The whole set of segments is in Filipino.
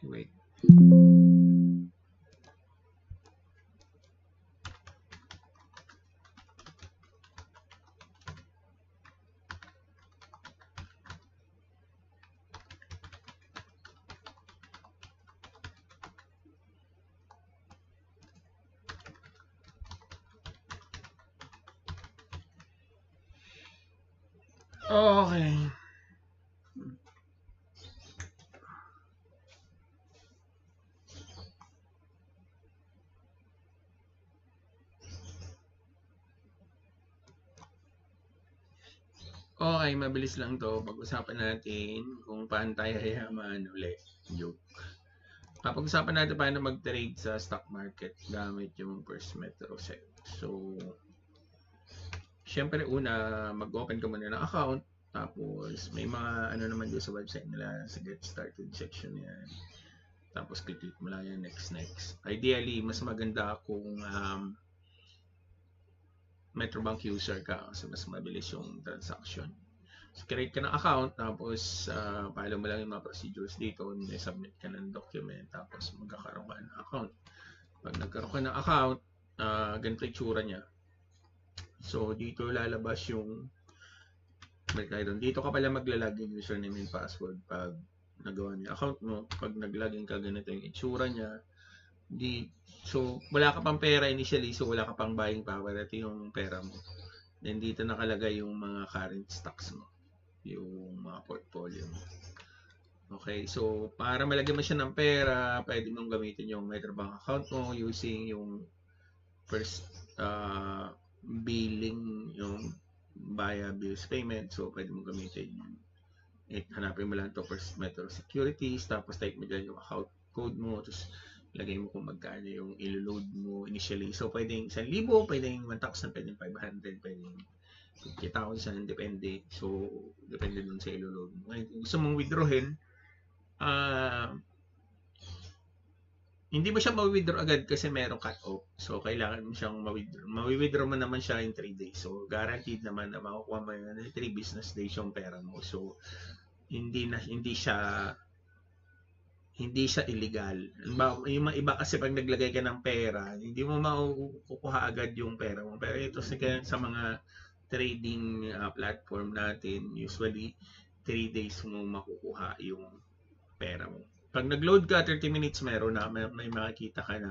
Wait. Okay. Okay, mabilis lang to. Pag-usapan natin kung paano tayo hayaman ulit. Joke. Pag-usapan natin paano mag-trade sa stock market gamit yung First Metro Set. So, syempre una, mag-open ka muna ng account. Tapos, may mga ano naman doon sa website nila sa Get Started section yan. Tapos, click mo lang yan, next. Ideally, mas maganda kung Metrobank user ka kasi mas mabilis yung transaction. So, create ka ng account, tapos follow mo lang yung mga procedures dito, submit ka ng document, tapos magkakaroon ka ng account. Pag nagkaroon ka ng account, ganito yung tsura niya. So, dito lalabas yung dito ka pala maglalagin username and password pag nagawa niya account mo. Pag naglagin ka, ganito yung itsura niya. So, wala ka pang pera initially, so wala ka pang buying power. Ito yung pera mo. Then, dito nakalagay yung mga current stocks mo. Yung mga portfolio mo. Okay, so para malagyan mo siya ng pera, pwede mong gamitin yung Metrobank account mo using yung first billing, yung via bills payment. So pwede mong gamitin yung hanapin mo lang to First Metro Securities, tapos type mo dyan yung account code mo, tapos lagay mo kung magkano yung ilo-load mo initially. So pwedeng 1,000, pwedeng 1,000, pwedeng 500, pwedeng 50,000, depende. So, depende dun sa ilo-load mo. Ngayon, kung gusto mong withdrawin, hindi mo siya ma-withdraw agad kasi merong cut-off. So, kailangan mo siyang ma-withdraw. Ma-withdraw mo naman siya in 3 days. So, guaranteed naman na makukuha mo yun in 3 business days yung pera mo. So, hindi siya illegal. Yung mga iba kasi pag naglagay ka ng pera, hindi mo makukuha agad yung pera mo. Pero ito sa mga trading platform natin, usually 3 days mo makukuha yung pera mo. Pag nag-load ka, 30 minutes meron na, may makikita ka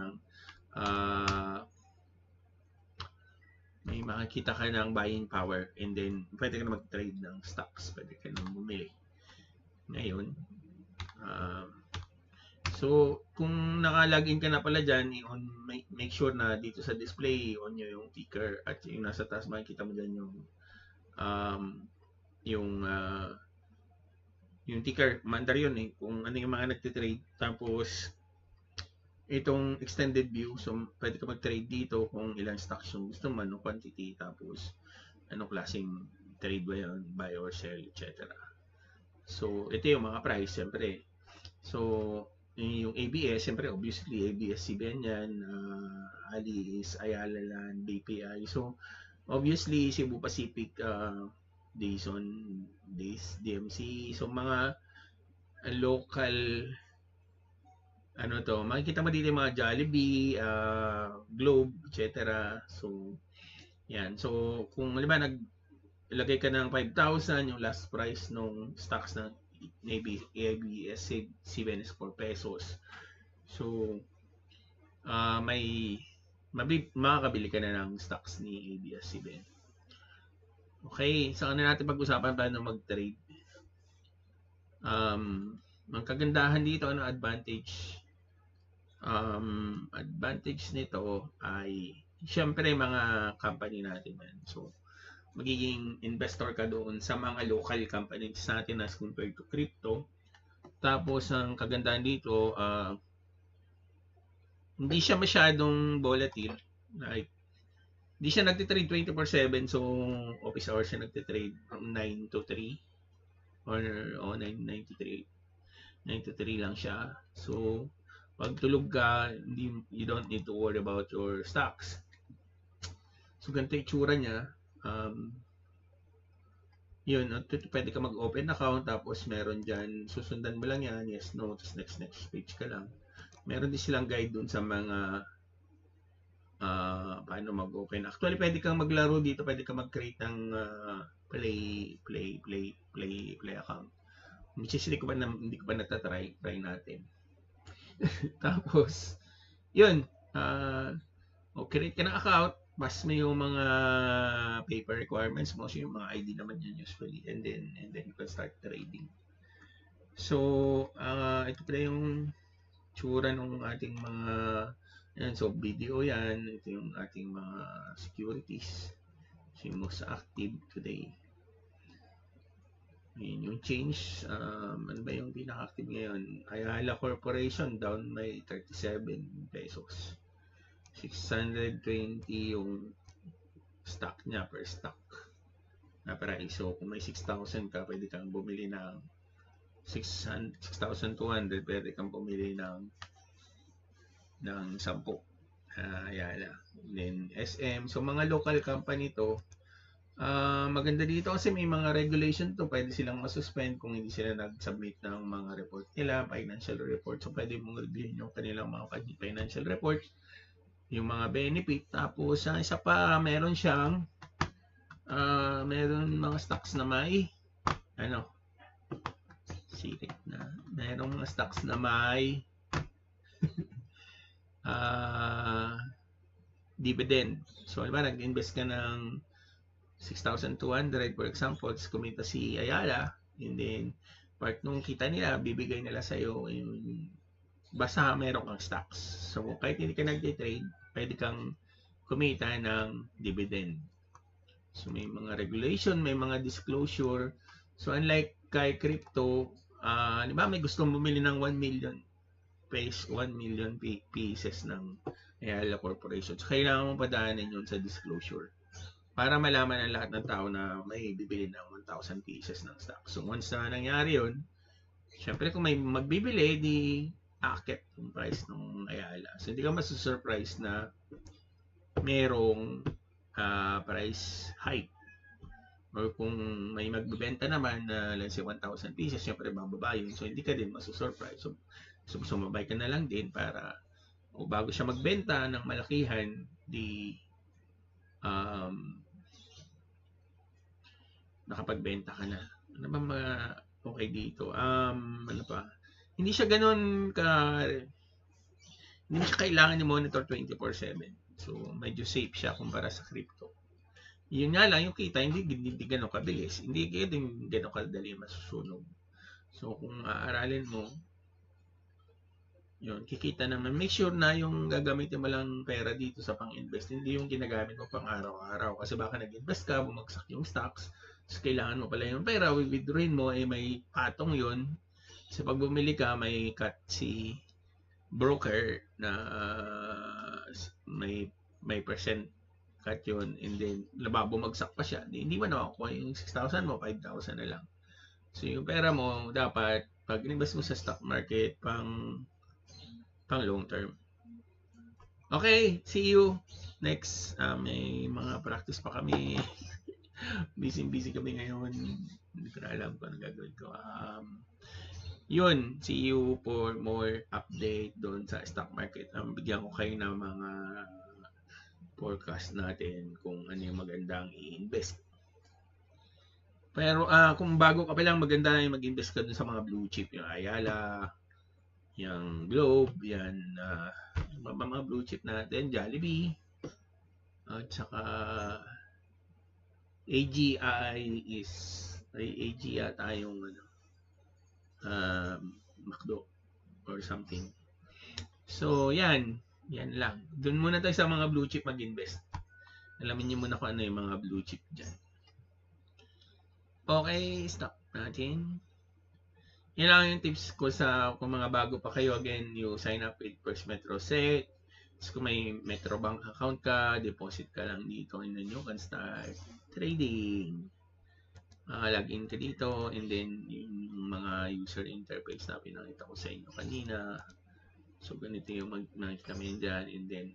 ng buying power, and then pwede ka na mag-trade ng stocks, pwede ka na bumili. Ngayon, so kung naka-login ka na pala dyan, make sure na dito sa display, on nyo yung ticker, at yung nasa taas makikita mo dyan yung ticker, mandar yun eh, kung ano yung mga nagtitrade. Tapos, itong extended view, so pwede ka mag-trade dito kung ilang stocks yung gusto mo, anong quantity, tapos anong klaseng trade ba yun, buy or sell, etc. So, ito yung mga price, siyempre. So, yung ABS, siyempre, obviously, ABS-CBN yan, Alice, Ayala Land, BPI. So, obviously, Cebu Pacific, Dayson, DMC. So, mga local, makikita mo dito yung mga Jollibee, Globe, etc. So, yan. So, kung halimbawa naglagay ka ng 5,000, yung last price nung stocks ng ABS-CBN is 4 pesos. So, makakabili ka na ng stocks ni ABS-CBN. Okay, saan na natin pag-usapan paano mag-trade. Ang kagandahan dito, advantage? Advantage nito ay syempre mga company natin yan. So, magiging investor ka doon sa mga local companies natin as compared to crypto. Tapos, ang kagandahan dito, hindi siya masyadong volatile. Like, hindi siya nagtitrade 24/7. So, office hours siya nagtitrade from 9 to 3. Or 9 to 3. 9 to 3 lang siya. So, pag tulog ka, you don't need to worry about your stocks. So, ganito yung tsura niya. Yun, pwede ka mag-open account, tapos meron dyan, susundan mo lang yan, yes, no, tapos next page ka lang. Meron din silang guide dun sa mga paano mag-open. Actually, pwede kang maglaro dito, pwede kang mag-create ng play account. Which is hindi ko pa try natin. Tapos, yun, create ka ng account, mas may yung mga paper requirements mo, so yung mga ID naman yun usually, and then you can start trading. So, ito pala yung tsura ng ating mga yan, so video yan, ito yung ating mga securities, so yung most active today. Yun, yung change, ano ba yung pinaka-active ngayon? Ayala Corporation down may 37 pesos. 620 yung stock niya per stock na price. So kung may 6,000 ka, pwede kang bumili ng 6,200, pwede kang bumili ng 10. Ayala. Then SM. So mga local company to, maganda dito kasi may mga regulation to, pwede silang masuspend kung hindi sila nag-submit ng mga report nila, financial report. So pwede mong reviewin yung kanilang mga financial report, yung mga benefit. Tapos isa pa, meron siyang meron mga stocks na may merong mga stocks na may dividend. So diba, nag-invest ka ng 6,200 for example, kumita si Ayala, and then part nung kita nila, bibigay nila sa'yo yung basta meron kang stocks. So kahit hindi ka nag-trade, pwede kang kumita ng dividend. So may mga regulation, may mga disclosure. So unlike kay crypto, di ba may gustong bumili ng 1 million pieces ng Ayala Corporation. So kailangan mong padaanin yun sa disclosure para malaman ng lahat ng tao na may bibili ng 1,000 pieces ng stock. So once na nangyari yun, syempre kung may magbibili, di akit yung price ng Ayala. So hindi ka masusurprise na merong price hike. Or kung may magbebenta naman na let's say 1,000 pieces, syempre bababa yun. So hindi ka din masusurprise. So sumabay ka na lang din para bago siya magbenta ng malakihan, di nakapagbenta ka na. Ano ba mga okay dito? Ano pa? Hindi siya ganoon hindi mo siya kailangan i-monitor 24/7. So, medyo safe siya kumpara sa crypto. Yun nga lang, yung kita, hindi gano'n kabilis. Hindi din gano'n kadali masusunog. So, kung aaralin mo, yun, kikita naman. Make sure na yung gagamitin mo lang pera dito sa pang-invest, hindi yung ginagamit mo pang araw-araw. Kasi baka nag-invest ka, bumagsak yung stocks, so kailangan mo pala yung pera, withdrawin mo, may patong yun. Kasi pag bumili ka, may cut si broker na may percent cut yun, and then bumagsak pa siya, hindi mo nakukuha yung 6,000 mo, 5,000 na lang. So yung pera mo, dapat pag invest mo sa stock market, pang long term. Okay, see you next. May mga practice pa kami. Busy kami ngayon. Hindi ko na alam kung ano gagawin ko. Yun, see you for more update doon sa stock market. Bigyan ko kayo ng mga forecast natin kung ano yung magandang i-invest. Pero kung bago ka pa lang, maganda yung mag-invest ka dun sa mga blue chip, yung Ayala, yung Globe, yan, mga blue chip natin, Jollibee, at saka AGI yata yung McDo or something. So, yan lang. Doon muna tayo sa mga blue chip mag-invest. Alamin niyo muna kung ano yung mga blue chip dyan. Okay, stop natin. Yan lang yung tips ko sa kung mga bago pa kayo. Again, you sign up with First Metro Sec. So, kung may Metrobank account ka, deposit ka lang dito, and then you can start trading. Login ka dito, and then yung mga user interface na pinakita ko sa inyo kanina. So, ganito yung makikita mo dyan, and then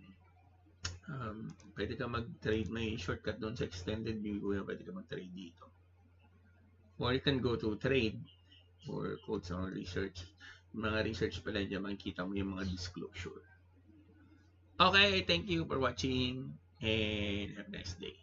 pwede ka mag-trade. May shortcut doon sa extended view, pwede ka mag-trade dito. or you can go to trade or quotes on research. Mga research pala dyan, makikita mo yung mga disclosure. Okay, thank you for watching and have a nice day.